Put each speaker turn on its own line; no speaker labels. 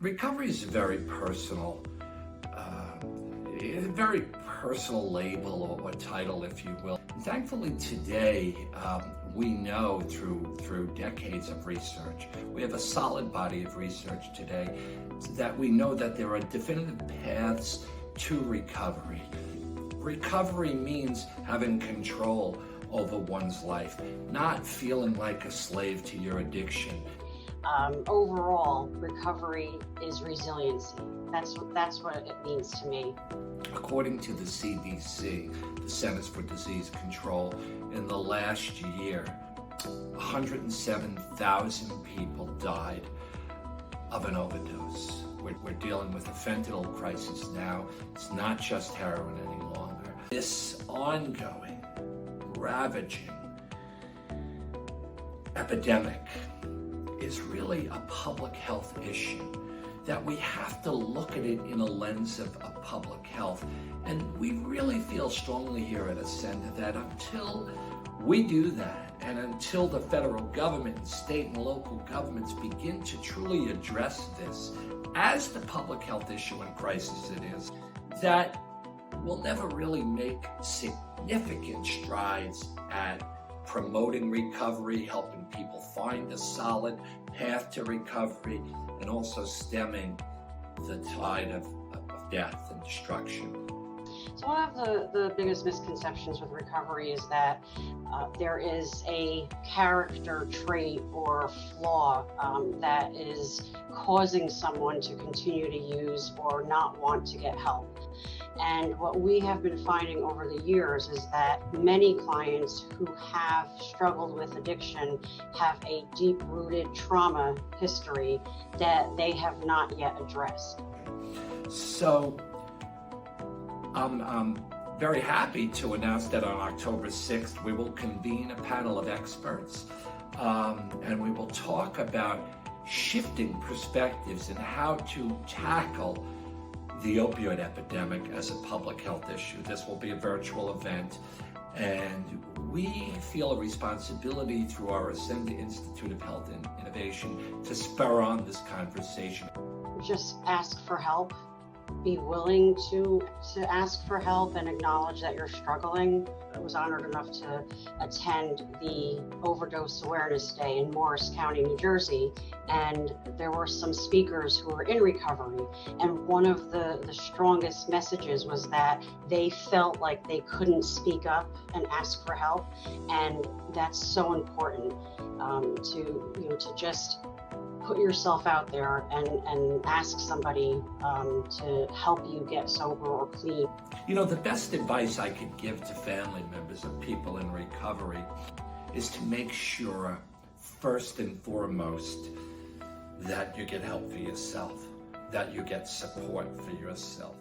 Recovery is a very personal label or title, if you will. Thankfully today, we know through decades of research, we have a solid body of research today that we know that there are definitive paths to recovery. Recovery means having control over one's life, not feeling like a slave to your addiction.
Overall, recovery is resiliency. That's what it means to me.
According to the CDC, the Centers for Disease Control, in the last year, 107,000 people died of an overdose. We're dealing with a fentanyl crisis now. It's not just heroin any longer. This ongoing, ravaging epidemic is really a public health issue, that we have to look at it in a lens of public health. And we really feel strongly here at Ascend that until we do that, and until the federal government and state and local governments begin to truly address this as the public health issue and crisis it is, that we'll never really make significant strides at promoting recovery, helping people find a solid path to recovery, and also stemming the tide of death and destruction.
So one of the biggest misconceptions with recovery is that there is a character trait or flaw that is causing someone to continue to use or not want to get help. And what we have been finding over the years is that many clients who have struggled with addiction have a deep-rooted trauma history that they have not yet addressed.
So I'm very happy to announce that on October 6th, we will convene a panel of experts and we will talk about shifting perspectives and how to tackle the opioid epidemic as a public health issue. This will be a virtual event, and we feel a responsibility through our Ascend Institute of Health and Innovation to spur on this conversation.
Just ask for help. Be willing to ask for help and acknowledge that you're struggling. I was honored enough to attend the Overdose Awareness Day in Morris County, New Jersey, and there were some speakers who were in recovery, and one of the strongest messages was that they felt like they couldn't speak up and ask for help, and that's so important to just put yourself out there and ask somebody to help you get sober or clean.
You know, the best advice I could give to family members of people in recovery is to make sure, first and foremost, that you get help for yourself, that you get support for yourself.